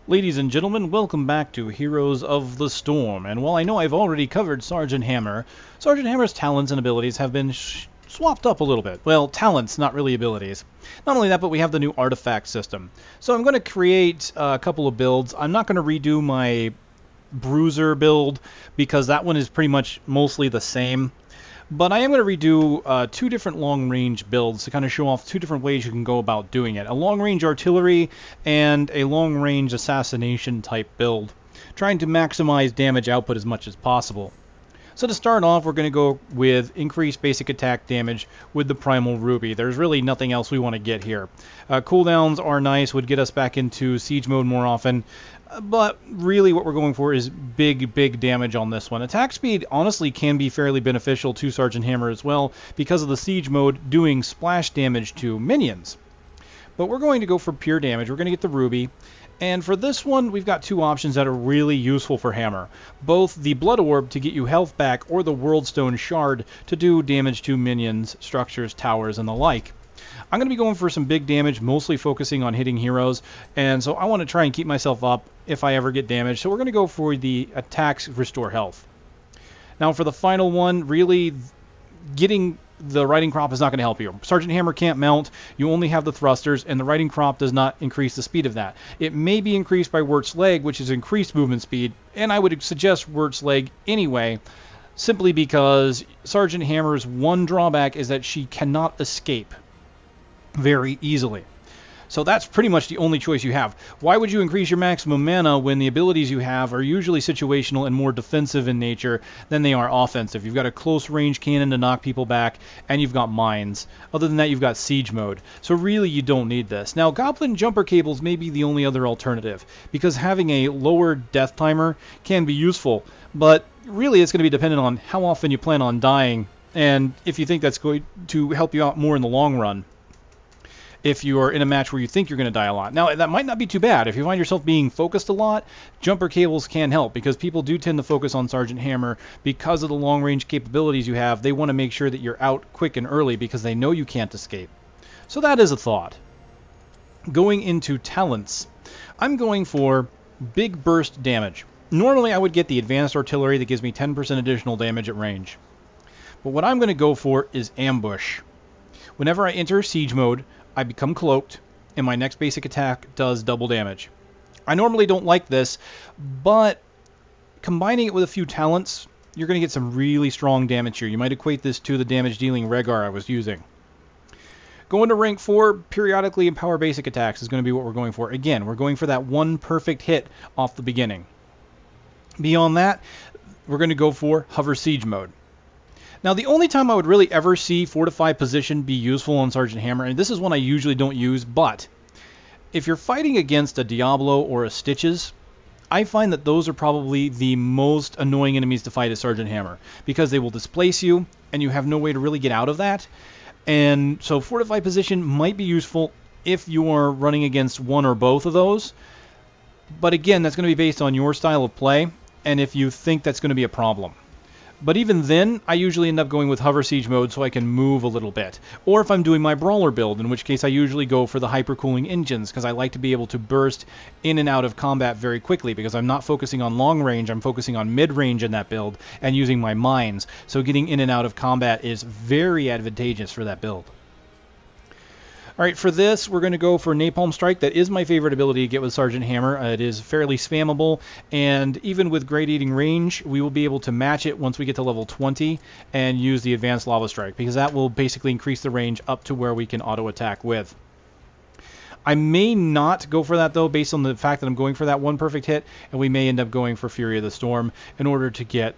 Ladies and gentlemen, welcome back to Heroes of the Storm. And while I know I've already covered Sergeant Hammer, Sergeant Hammer's talents and abilities have been swapped up a little bit. Well, talents, not really abilities. Not only that, but we have the new artifact system. So I'm going to create a couple of builds. I'm not going to redo my Bruiser build because that one is pretty much mostly the same. But I am going to redo two different long-range builds to kind of show off two different ways you can go about doing it. A long-range artillery and a long-range assassination type build, trying to maximize damage output as much as possible. So to start off, we're going to go with increased basic attack damage with the Primal Ruby. There's really nothing else we want to get here. Cooldowns are nice, would get us back into siege mode more often. But really what we're going for is big damage on this one. Attack speed honestly can be fairly beneficial to Sergeant Hammer as well because of the siege mode doing splash damage to minions. But we're going to go for pure damage. We're going to get the Ruby. And for this one, we've got two options that are really useful for Hammer. Both the Blood Orb to get you health back or the Worldstone Shard to do damage to minions, structures, towers, and the like. I'm going to be going for some big damage, mostly focusing on hitting heroes, and so I want to try and keep myself up if I ever get damaged. So we're going to go for the attacks restore health. Now for the final one, really getting the riding crop is not going to help you. Sergeant Hammer can't mount, you only have the thrusters, and the riding crop does not increase the speed of that. It may be increased by Wirt's Leg, which is increased movement speed, and I would suggest Wirt's Leg anyway, simply because Sergeant Hammer's one drawback is that she cannot escape very easily. So that's pretty much the only choice you have. Why would you increase your maximum mana when the abilities you have are usually situational and more defensive in nature than they are offensive? You've got a close range cannon to knock people back, and you've got mines. Other than that, you've got siege mode. So really, you don't need this. Now, Goblin jumper cables may be the only other alternative, because having a lower death timer can be useful, but really it's going to be dependent on how often you plan on dying, and if you think that's going to help you out more in the long run. If you are in a match where you think you're going to die a lot. Now, that might not be too bad. If you find yourself being focused a lot, jumper cables can help because people do tend to focus on Sergeant Hammer because of the long-range capabilities you have. They want to make sure that you're out quick and early because they know you can't escape. So that is a thought. Going into talents, I'm going for big burst damage. Normally, I would get the advanced artillery that gives me 10% additional damage at range. But what I'm going to go for is ambush. Whenever I enter siege mode, I become cloaked, and my next basic attack does double damage. I normally don't like this, but combining it with a few talents, you're going to get some really strong damage here. You might equate this to the damage-dealing Rhaegar I was using. Going to rank 4, periodically empower basic attacks is going to be what we're going for. Again, we're going for that one perfect hit off the beginning. Beyond that, we're going to go for hover siege mode. Now, the only time I would really ever see Fortify Position be useful on Sergeant Hammer, and this is one I usually don't use, but if you're fighting against a Diablo or a Stitches, I find that those are probably the most annoying enemies to fight as Sergeant Hammer, because they will displace you, and you have no way to really get out of that. And so Fortify Position might be useful if you are running against one or both of those, but again, that's going to be based on your style of play, and if you think that's going to be a problem. But even then, I usually end up going with hover siege mode so I can move a little bit. Or if I'm doing my brawler build, in which case I usually go for the hypercooling engines, because I like to be able to burst in and out of combat very quickly, because I'm not focusing on long range, I'm focusing on mid range in that build, and using my mines. So getting in and out of combat is very advantageous for that build. Alright, for this, we're going to go for Napalm Strike. That is my favorite ability to get with Sergeant Hammer. It is fairly spammable, and even with Great Eating Range, we will be able to match it once we get to level 20 and use the Advanced Lava Strike, because that will basically increase the range up to where we can auto-attack with. I may not go for that, though, based on the fact that I'm going for that one perfect hit, and we may end up going for Fury of the Storm in order to get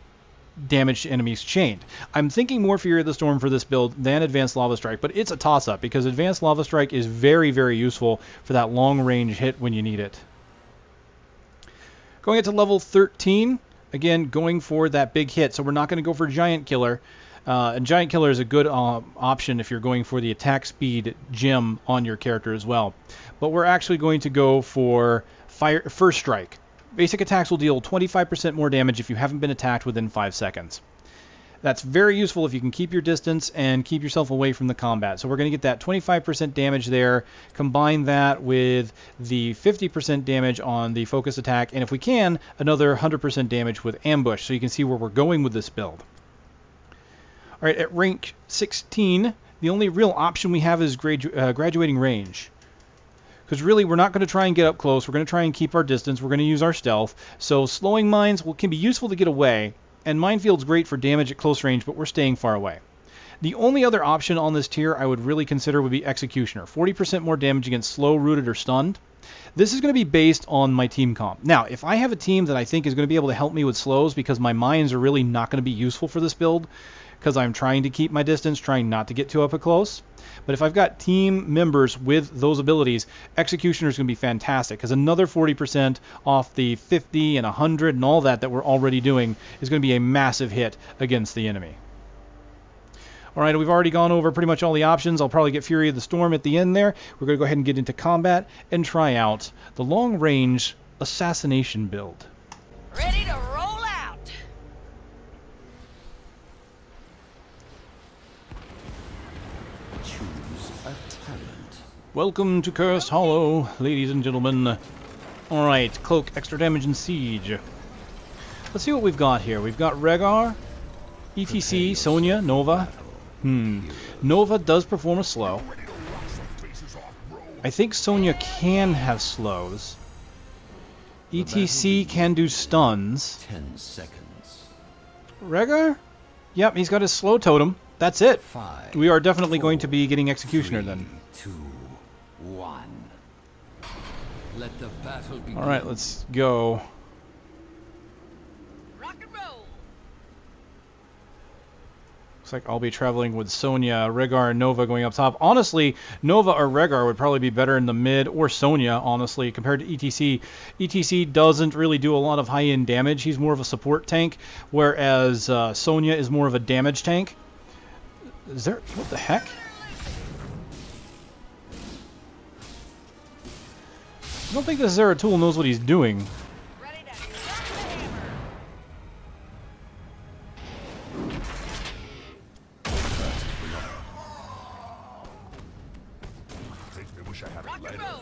damage to enemies chained. I'm thinking more Fury of the Storm for this build than Advanced Lava Strike, but it's a toss-up because Advanced Lava Strike is very useful for that long-range hit when you need it. Going into level 13, again, going for that big hit, so we're not going to go for Giant Killer. And Giant Killer is a good option if you're going for the attack speed gem on your character as well. But we're actually going to go for First Strike. Basic attacks will deal 25% more damage if you haven't been attacked within 5 seconds. That's very useful if you can keep your distance and keep yourself away from the combat. So we're going to get that 25% damage there, combine that with the 50% damage on the focus attack, and if we can, another 100% damage with ambush, so you can see where we're going with this build. All right, at rank 16, the only real option we have is graduating range. Because really, we're not going to try and get up close. We're going to try and keep our distance. We're going to use our stealth. So slowing mines can be useful to get away. And minefield's great for damage at close range, but we're staying far away. The only other option on this tier I would really consider would be Executioner. 40% more damage against slow, rooted, or stunned. This is going to be based on my team comp. Now, if I have a team that I think is going to be able to help me with slows because my mines are really not going to be useful for this build, because I'm trying to keep my distance, trying not to get too up close. But if I've got team members with those abilities, Executioner is going to be fantastic, because another 40% off the 50 and 100 and all that we're already doing is going to be a massive hit against the enemy. All right, we've already gone over pretty much all the options. I'll probably get Fury of the Storm at the end there. We're going to go ahead and get into combat and try out the long-range assassination build. Ready to roll out! Welcome to Cursed Hollow, ladies and gentlemen. Alright, Cloak, extra damage, and Siege. Let's see what we've got here. We've got Rhaegar, ETC, Sonya, Nova. Nova does perform a slow. I think Sonya can have slows. ETC can do stuns. 10 seconds. Rhaegar? Yep, he's got his slow totem. That's it. 5, We are definitely going to be getting Executioner 3, then. 2, 1. Let the battle begin. Alright, let's go. Rock and roll! Looks like I'll be traveling with Sonya, Rhaegar, and Nova going up top. Honestly, Nova or Rhaegar would probably be better in the mid, or Sonya, honestly, compared to ETC. ETC doesn't really do a lot of high-end damage. He's more of a support tank, whereas Sonya is more of a damage tank. Is there... what the heck? I don't think this Zeratul knows what he's doing. Ready to drop the hammer! Rock and roll!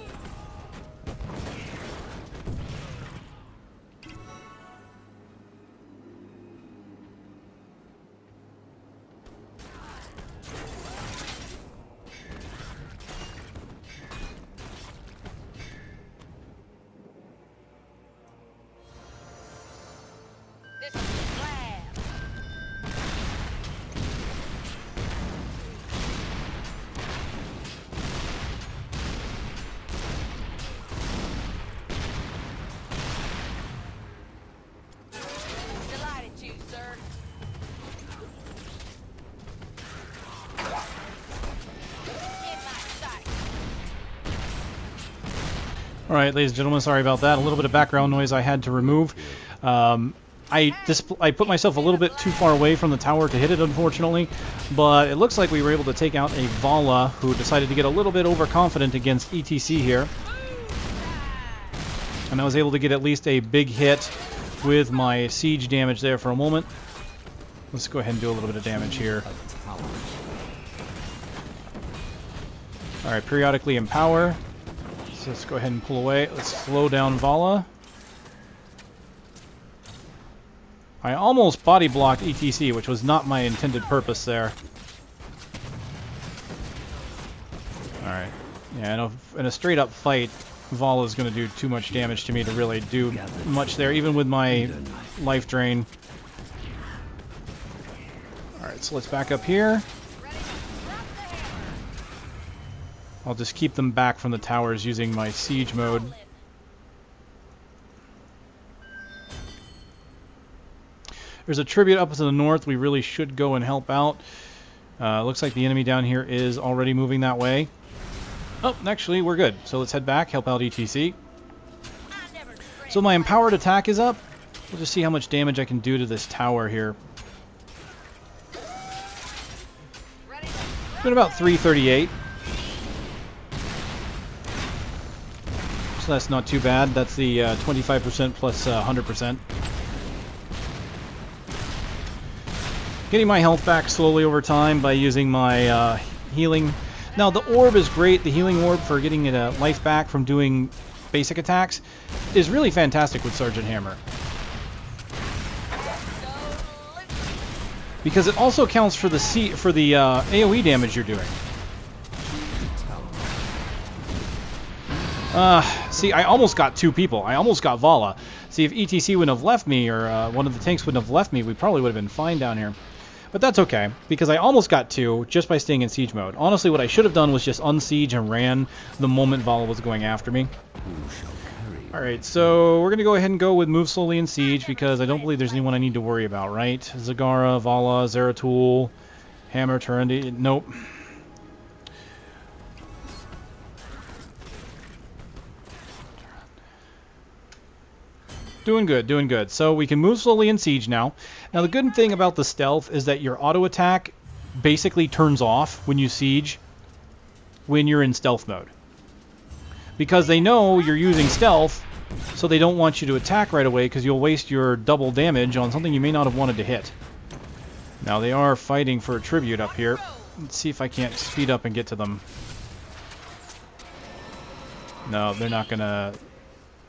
This is the plan. Delighted to, sir. In my sight. Alright, ladies and gentlemen, sorry about that. A little bit of background noise I had to remove. I put myself a little bit too far away from the tower to hit it, unfortunately, but it looks like we were able to take out a Vala who decided to get a little bit overconfident against ETC here. And I was able to get at least a big hit with my siege damage there for a moment. Let's go ahead and do a little bit of damage here. Alright, periodically empower. So let's go ahead and pull away. Let's slow down Vala. I almost body blocked ETC, which was not my intended purpose there. Alright. Yeah, in a straight up fight, Vala is going to do too much damage to me to really do much there, even with my life drain. Alright, so let's back up here. I'll just keep them back from the towers using my siege mode. There's a tribute up to the north. We really should go and help out. Looks like the enemy down here is already moving that way. Oh, actually, we're good. So let's head back, help out ETC. So my empowered attack is up. We'll just see how much damage I can do to this tower here. Doing about 338. So that's not too bad. That's the 25% plus 100%. Getting my health back slowly over time by using my healing. Now, the orb is great. The healing orb for getting life back from doing basic attacks is really fantastic with Sergeant Hammer. Because it also counts for the AoE damage you're doing. See, I almost got 2 people. I almost got Vala. See, if ETC wouldn't have left me, or one of the tanks wouldn't have left me, we probably would have been fine down here. But that's okay, because I almost got 2 just by staying in siege mode. Honestly, what I should have done was just unsiege and ran the moment Vala was going after me. Alright, so we're going to go ahead and go with move slowly in siege, because I don't believe there's anyone I need to worry about, right? Zagara, Vala, Zeratul, Hammer, Turendi, nope. Doing good, doing good. So we can move slowly in siege now. Now the good thing about the stealth is that your auto attack basically turns off when you siege when you're in stealth mode. Because they know you're using stealth, so they don't want you to attack right away because you'll waste your double damage on something you may not have wanted to hit. Now they are fighting for a tribute up here. Let's see if I can't speed up and get to them. No, they're not gonna...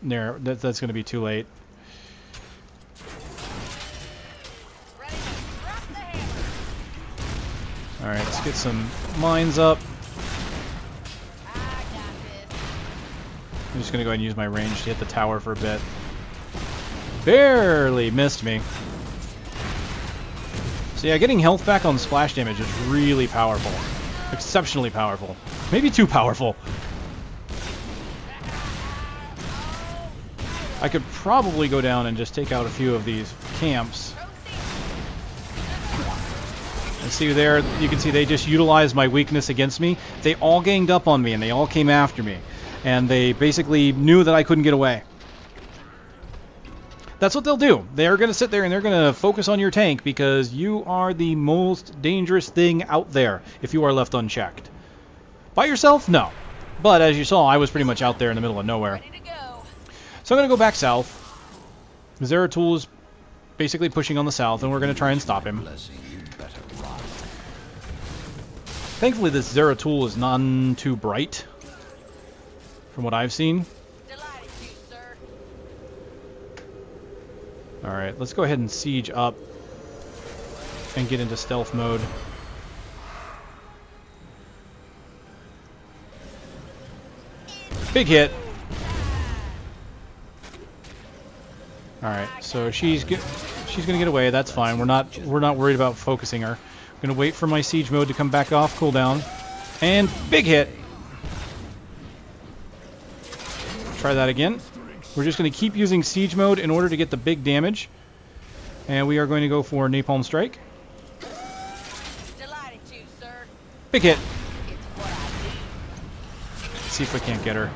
That's gonna be too late. Alright, let's get some mines up. I'm just going to go ahead and use my range to hit the tower for a bit. Barely missed me. So yeah, getting health back on splash damage is really powerful. Exceptionally powerful. Maybe too powerful. I could probably go down and just take out a few of these camps. And see there, you can see they just utilized my weakness against me. They all ganged up on me and they all came after me. And they basically knew that I couldn't get away. That's what they'll do. They're going to sit there and they're going to focus on your tank because you are the most dangerous thing out there if you are left unchecked. By yourself? No. But as you saw, I was pretty much out there in the middle of nowhere. So I'm going to go back south. Zeratul is basically pushing on the south and we're going to try and stop him. Thankfully this Zeratul is none too bright, from what I've seen. Alright, let's go ahead and siege up and get into stealth mode. Big hit. Alright, so she's gonna get away, that's fine. We're not worried about focusing her. I'm gonna wait for my siege mode to come back off cooldown. And big hit. Try that again. We're just going to keep using siege mode in order to get the big damage. And we are going to go for Napalm Strike. Delighted to, sir. Big hit. It's what I do. Let's see if we can't get her.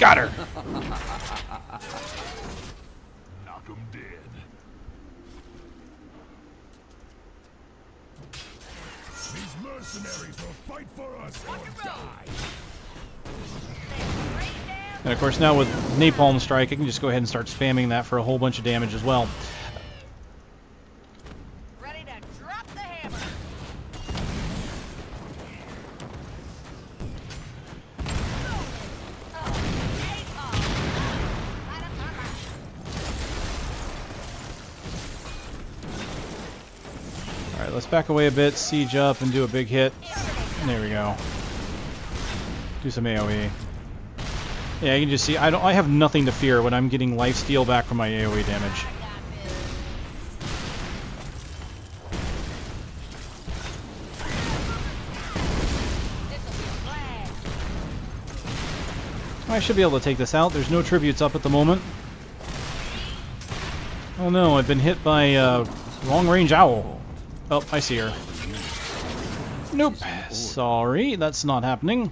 Got her! Knock 'em dead. These mercenaries will fight for us or die. And of course now with Napalm Strike, I can just go ahead and start spamming that for a whole bunch of damage as well. Ready to drop the hammer. Alright, let's back away a bit, siege up, and do a big hit. There we go. Do some AoE. Yeah, you can just see, I have nothing to fear when I'm getting lifesteal back from my AoE damage. I should be able to take this out. There's no tributes up at the moment. Oh no, I've been hit by long range owl. Oh, I see her. Nope. Sorry, that's not happening.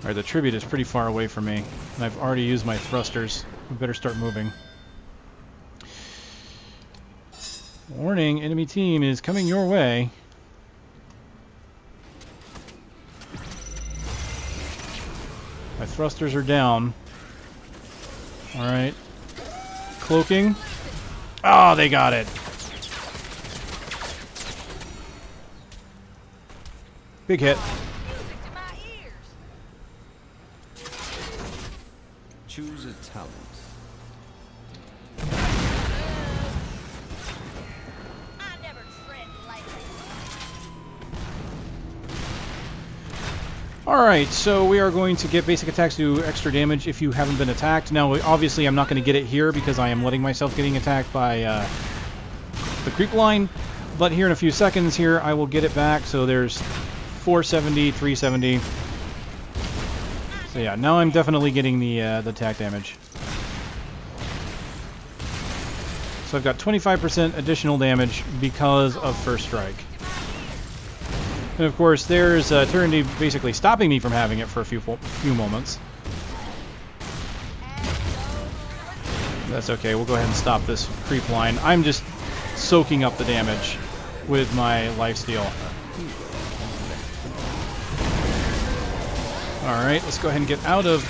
Alright, the tribute is pretty far away from me, and I've already used my thrusters. We better start moving. Warning, enemy team is coming your way. My thrusters are down. Alright. Cloaking. Oh, they got it. Big hit. Music to my ears. Choose a talent. I never tread lightly. Alright, so we are going to get basic attacks do extra damage if you haven't been attacked. Now, obviously, I'm not going to get it here because I am letting myself getting attacked by the creep line. But here in a few seconds here, I will get it back. So there's 470, 370. So yeah, now I'm definitely getting the attack damage. So I've got 25% additional damage because of First Strike. And of course, there's Eternity basically stopping me from having it for a few moments. That's okay, we'll go ahead and stop this creep line. I'm just soaking up the damage with my lifesteal. Alright, let's go ahead and get out of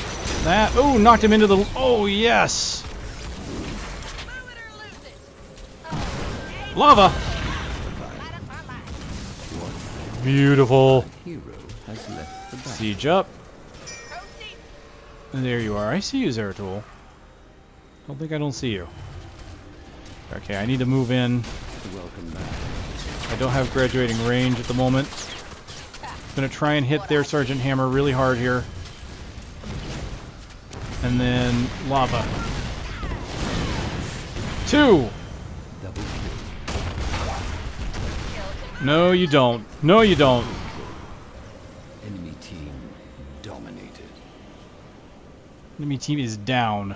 that. Oh, knocked him into the... Oh, yes! Lava! Beautiful. Hero has left the battle. Siege up. And there you are. I see you, Zeratul. Don't think I don't see you. Okay, I need to move in. Welcome back. I don't have graduating range at the moment. I'm going to try and hit their Sergeant Hammer really hard here. And then lava. 2! Double kill. No, you don't. No, you don't. Enemy team dominated. Enemy team is down.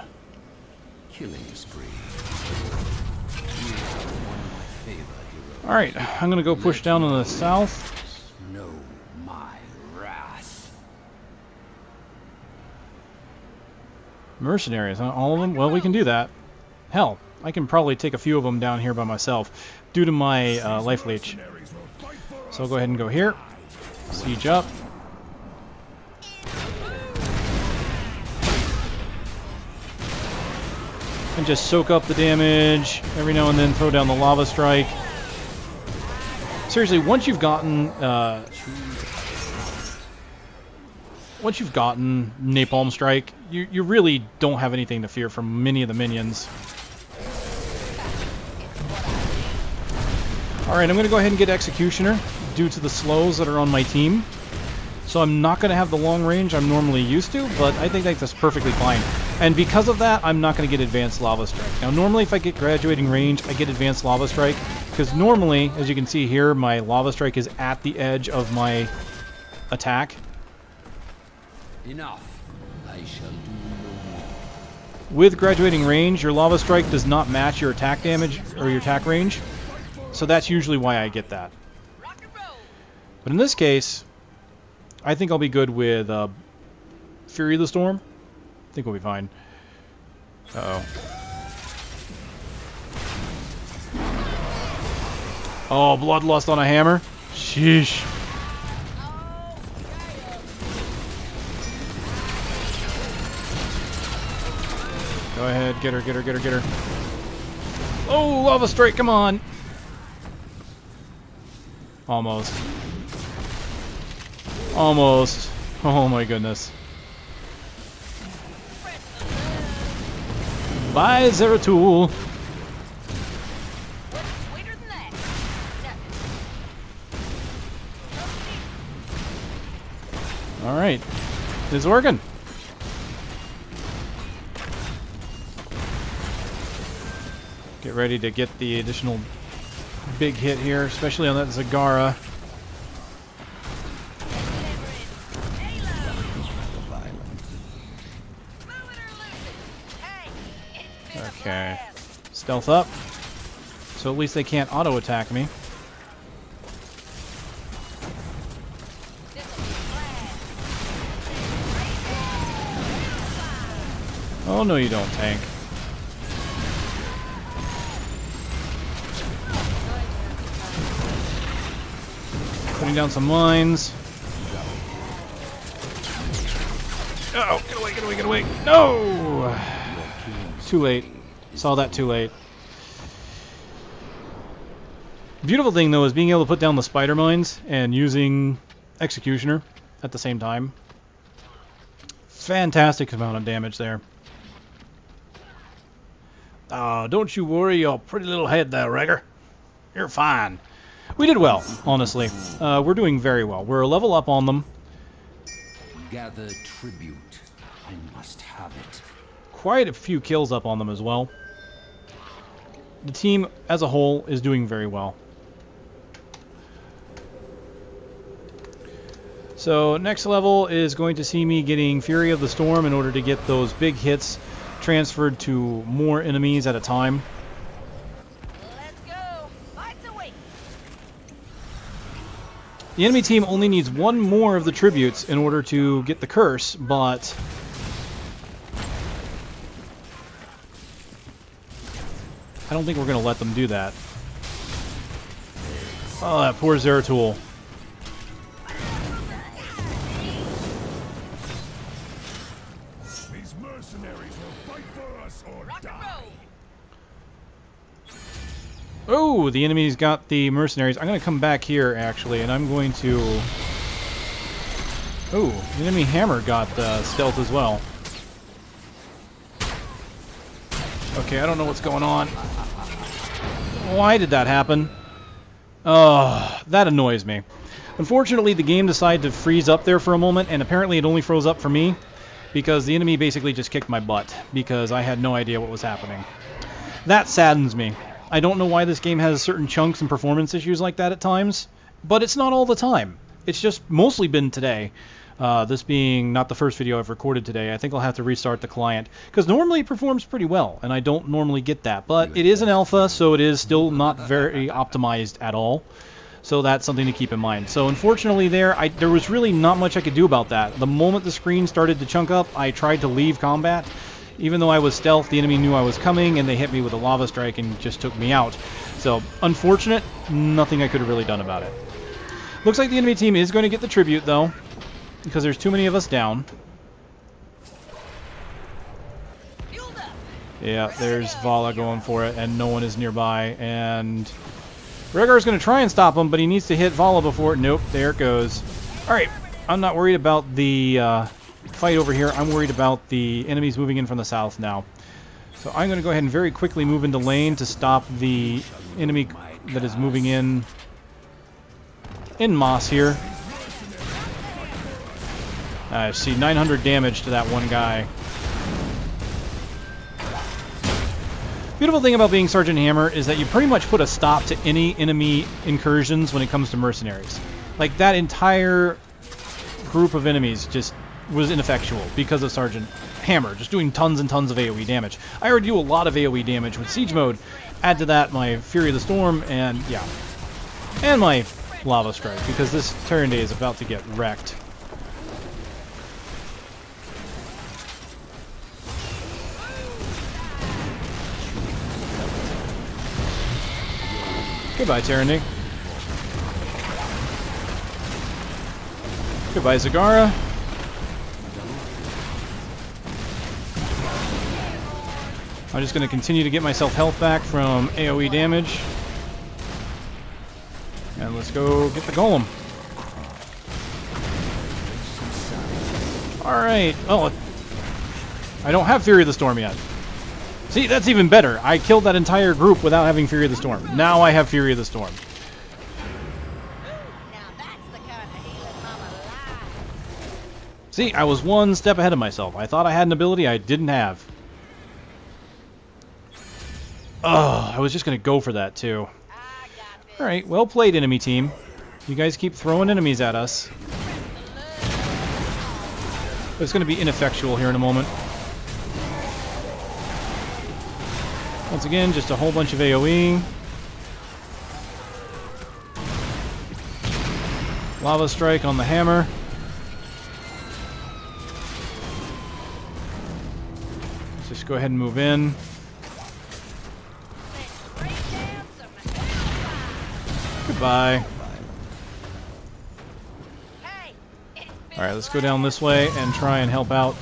Killing spree. You are one of my favorite heroes. Alright, I'm going to go push down on the south. Know my wrath. Mercenaries, huh? All of them? Well, we can do that. Hell, I can probably take a few of them down here by myself due to my life leech. So I'll go ahead and go here. Siege up. And just soak up the damage. Every now and then throw down the lava strike. Seriously, once you've gotten Napalm Strike, you really don't have anything to fear from many of the minions. Alright, I'm going to go ahead and get Executioner due to the slows that are on my team. So I'm not going to have the long range I'm normally used to, but I think that's perfectly fine. And because of that, I'm not going to get Advanced Lava Strike. Now, normally if I get Graduating Range, I get Advanced Lava Strike, because normally, as you can see here, my Lava Strike is at the edge of my attack. Enough. I shall do no more. With Graduating Range, your Lava Strike does not match your attack damage or your attack range, so that's usually why I get that. But in this case, I think I'll be good with Fury of the Storm. I think we'll be fine. Uh-oh. Oh, Bloodlust on a hammer? Sheesh. Go ahead, get her, get her, get her, get her. Oh, Lava Strike, come on! Almost. Almost. Oh my goodness. Bye, Zeratul. Sweeter than that. Alright. It's working. Get ready to get the additional big hit here, especially on that Zagara. Okay. Stealth up. So at least they can't auto-attack me. Oh, no you don't, tank. Putting down some mines. Uh-oh, get away, get away, get away. No! Too late. Saw that too late. Beautiful thing, though, is being able to put down the spider mines and using Executioner at the same time. Fantastic amount of damage there. Don't you worry your pretty little head there, Wrecker. You're fine. We did well, honestly. We're doing very well. We're a level up on them. Gather tribute. I must have it. Quite a few kills up on them as well. The team as a whole is doing very well. So next level is going to see me getting Fury of the Storm in order to get those big hits transferred to more enemies at a time. Let's go. Lights away. The enemy team only needs one more of the tributes in order to get the curse, but I don't think we're going to let them do that. Oh, that poor Zeratul. These mercenaries will fight for us or Rock and die. roll. Oh, the enemy's got the mercenaries. I'm going to come back here, actually, and I'm going to... Oh, the enemy hammer got stealth as well. Okay, I don't know what's going on. Why did that happen? Oh, that annoys me. Unfortunately, the game decided to freeze up there for a moment, and apparently it only froze up for me because the enemy basically just kicked my butt because I had no idea what was happening. That saddens me. I don't know why this game has certain chunks and performance issues like that at times, but it's not all the time. It's just mostly been today. This being not the first video I've recorded today, I think I'll have to restart the client, because normally it performs pretty well, and I don't normally get that. But it is an alpha, so it is still not very optimized at all. So that's something to keep in mind. So unfortunately there was really not much I could do about that. The moment the screen started to chunk up, I tried to leave combat. Even though I was stealth, the enemy knew I was coming, and they hit me with a lava strike and just took me out. So, unfortunate, nothing I could have really done about it. Looks like the enemy team is going to get the tribute, though, because there's too many of us down. Fueled up. Yeah, there's Vala going for it, and no one is nearby, and Rhaegar's going to try and stop him, but he needs to hit Vala before... Nope, there it goes. Alright, I'm not worried about the fight over here. I'm worried about the enemies moving in from the south now. So I'm going to go ahead and very quickly move into lane to stop the enemy that is moving in Moss here. I see 900 damage to that one guy. Beautiful thing about being Sergeant Hammer is that you pretty much put a stop to any enemy incursions when it comes to mercenaries. Like, that entire group of enemies just was ineffectual because of Sergeant Hammer, just doing tons and tons of AoE damage. I already do a lot of AoE damage with Siege Mode. Add to that my Fury of the Storm, and yeah. And my Lava Strike, because this Terran Day is about to get wrecked. Goodbye, Tyranny. Goodbye, Zagara. I'm just going to continue to get myself health back from AoE damage. And let's go get the Golem. Alright. Oh, I don't have Fury of the Storm yet. See, that's even better. I killed that entire group without having Fury of the Storm. Now I have Fury of the Storm. Now that's the kind of healing mama likes. See, I was one step ahead of myself. I thought I had an ability I didn't have. Oh, I was just going to go for that, too. I got this. Alright, well played, enemy team. You guys keep throwing enemies at us. But it's going to be ineffectual here in a moment. Once again, just a whole bunch of AoE. Lava Strike on the hammer. Let's just go ahead and move in. Break down some Goodbye. Hey, it's been Alright, let's go down this way and try and help out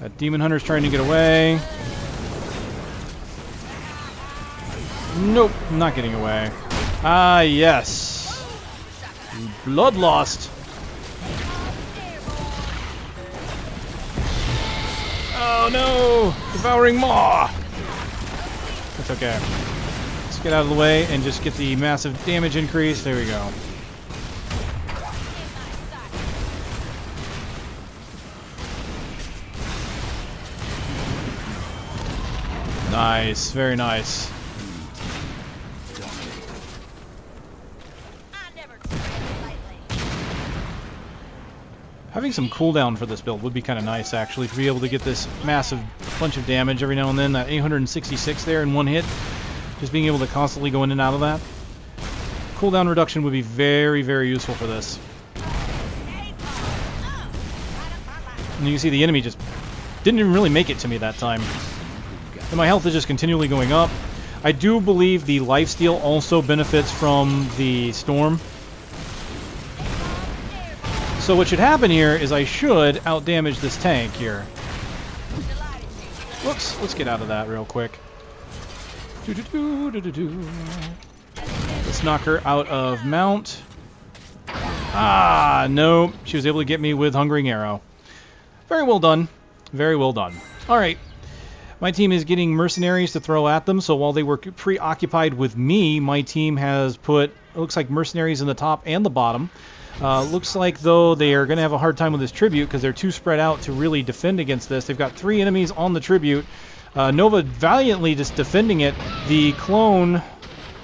That demon hunter's trying to get away. Nope, I'm not getting away. Ah, yes. Bloodlust. Oh no! Devouring Maw! That's okay. Let's get out of the way and just get the massive damage increase. There we go. Nice, very nice. Having some cooldown for this build would be kind of nice, actually, to be able to get this massive bunch of damage every now and then. That 866 there in one hit. Just being able to constantly go in and out of that. Cooldown reduction would be very, very useful for this. And you can see the enemy just didn't even really make it to me that time. And my health is just continually going up. I do believe the lifesteal also benefits from the storm. So what should happen here is I should outdamage this tank here. Whoops, let's get out of that real quick. Let's knock her out of mount. Ah, no. She was able to get me with Hungering Arrow. Very well done. Very well done. Alright. My team is getting mercenaries to throw at them, so while they were preoccupied with me, my team has put, it looks like mercenaries in the top and the bottom. Looks like, though, they are going to have a hard time with this tribute because they're too spread out to really defend against this. They've got 3 enemies on the tribute. Nova valiantly just defending it. The clone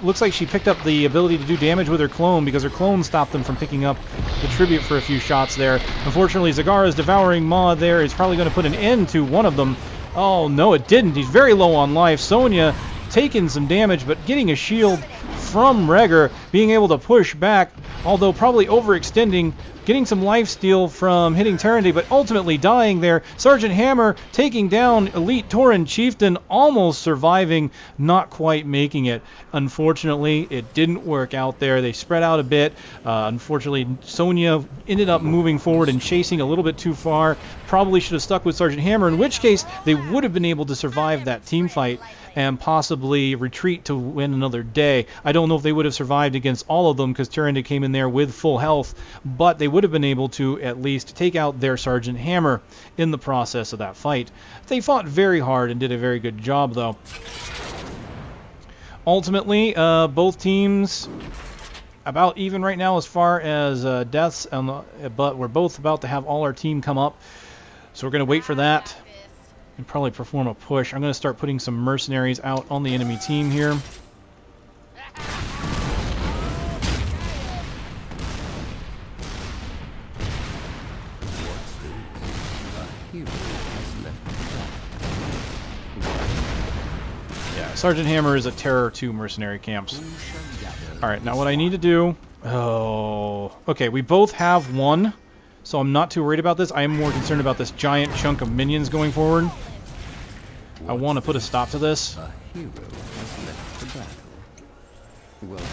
looks like she picked up the ability to do damage with her clone because her clone stopped them from picking up the tribute for a few shots there. Unfortunately, Zagara's devouring maw there is probably going to put an end to one of them. Oh, no, it didn't. He's very low on life. Sonya taking some damage, but getting a shield from Reger, being able to push back, although probably overextending, getting some lifesteal from hitting Terrandy, but ultimately dying there. Sergeant Hammer taking down Elite Tauren Chieftain, almost surviving, not quite making it. Unfortunately, it didn't work out there. They spread out a bit. Unfortunately, Sonya ended up moving forward and chasing a little bit too far. Probably should have stuck with Sergeant Hammer, in which case they would have been able to survive that team fight and possibly retreat to win another day. I don't know if they would have survived against all of them because Tyranid came in there with full health, but they would have been able to at least take out their Sergeant Hammer in the process of that fight. They fought very hard and did a very good job, though. Ultimately, both teams about even right now as far as deaths, but we're both about to have all our team come up, so we're going to wait for that and probably perform a push. I'm going to start putting some mercenaries out on the enemy team here. Yeah, Sergeant Hammer is a Terror 2 mercenary camps. Alright, now what I need to do... Oh... Okay, we both have one, so I'm not too worried about this. I am more concerned about this giant chunk of minions going forward. I want to put a stop to this. A hero has left the battle.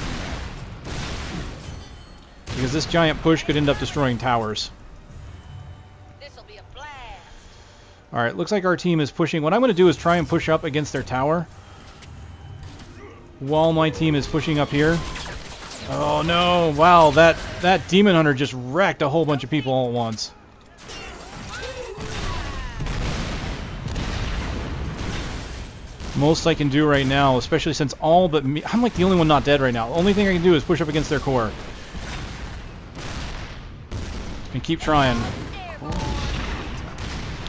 Because this giant push could end up destroying towers. This'll be a blast. Alright, looks like our team is pushing. What I'm going to do is try and push up against their tower while my team is pushing up here. Oh no, wow, that demon hunter just wrecked a whole bunch of people all at once. Most I can do right now, especially since all but me, I'm like the only one not dead right now. The only thing I can do is push up against their core. And keep trying.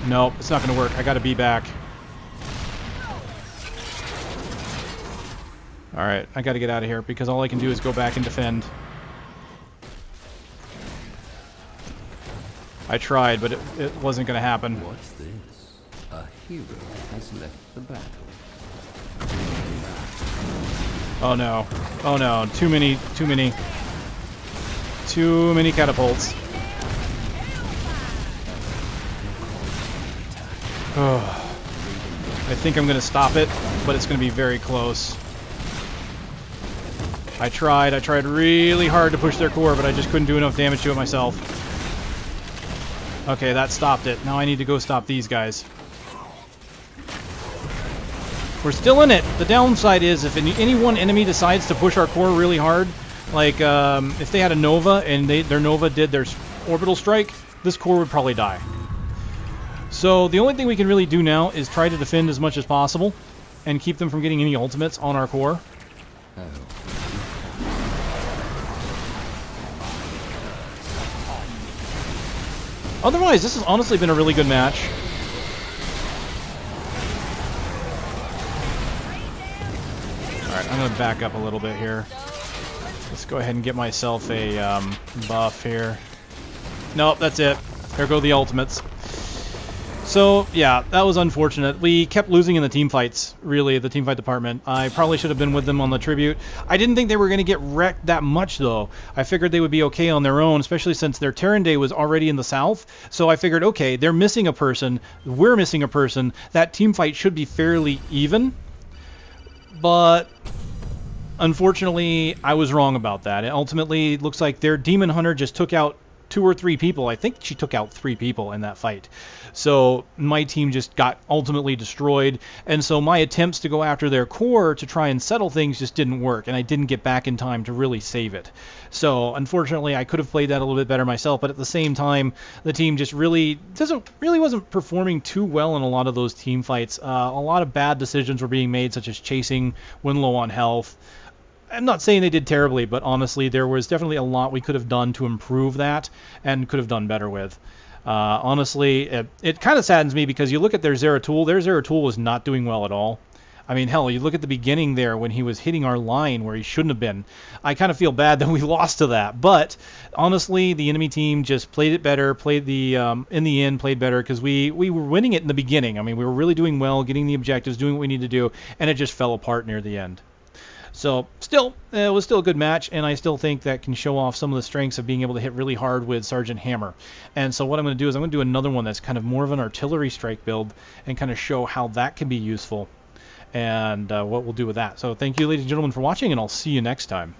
Nope, it's not going to work. I got to be back. Alright, I got to get out of here because all I can do is go back and defend. I tried, but it wasn't going to happen. What's this? A hero has left the battle. Oh no. Oh no. Too many catapults. Oh. I think I'm going to stop it, but it's going to be very close. I tried really hard to push their core, but I just couldn't do enough damage to it myself. Okay, that stopped it. Now I need to go stop these guys. We're still in it. The downside is if any one enemy decides to push our core really hard, like if they had a Nova and their Nova did their orbital strike, this core would probably die. So the only thing we can really do now is try to defend as much as possible and keep them from getting any ultimates on our core. Otherwise, this has honestly been a really good match. Alright, I'm going to back up a little bit here. Let's go ahead and get myself a buff here. Nope, that's it. There go the ultimates. So, yeah, that was unfortunate. We kept losing in the team fights, really, the team fight department. I probably should have been with them on the tribute. I didn't think they were going to get wrecked that much, though. I figured they would be okay on their own, especially since their Terran Day was already in the south. So I figured, okay, they're missing a person, we're missing a person, that team fight should be fairly even. But unfortunately, I was wrong about that. It ultimately looks like their Demon Hunter just took out 2 or 3 people. I think she took out 3 people in that fight. So my team just got ultimately destroyed. And so my attempts to go after their core to try and settle things just didn't work. And I didn't get back in time to really save it. So unfortunately, I could have played that a little bit better myself. But at the same time, the team just really wasn't performing too well in a lot of those team fights. A lot of bad decisions were being made, such as chasing when low on health. I'm not saying they did terribly, but honestly, there was definitely a lot we could have done to improve that and could have done better with. Honestly, it kind of saddens me because you look at their Zeratul. Their Zeratul was not doing well at all. I mean, hell, you look at the beginning there when he was hitting our line where he shouldn't have been. I kind of feel bad that we lost to that. But honestly, the enemy team just played it better, played better because we were winning it in the beginning. I mean, we were really doing well, getting the objectives, doing what we need to do, and it just fell apart near the end. So, still, it was still a good match, and I still think that can show off some of the strengths of being able to hit really hard with Sergeant Hammer. And so what I'm going to do is I'm going to do another one that's kind of more of an artillery strike build and kind of show how that can be useful and what we'll do with that. So thank you, ladies and gentlemen, for watching, and I'll see you next time.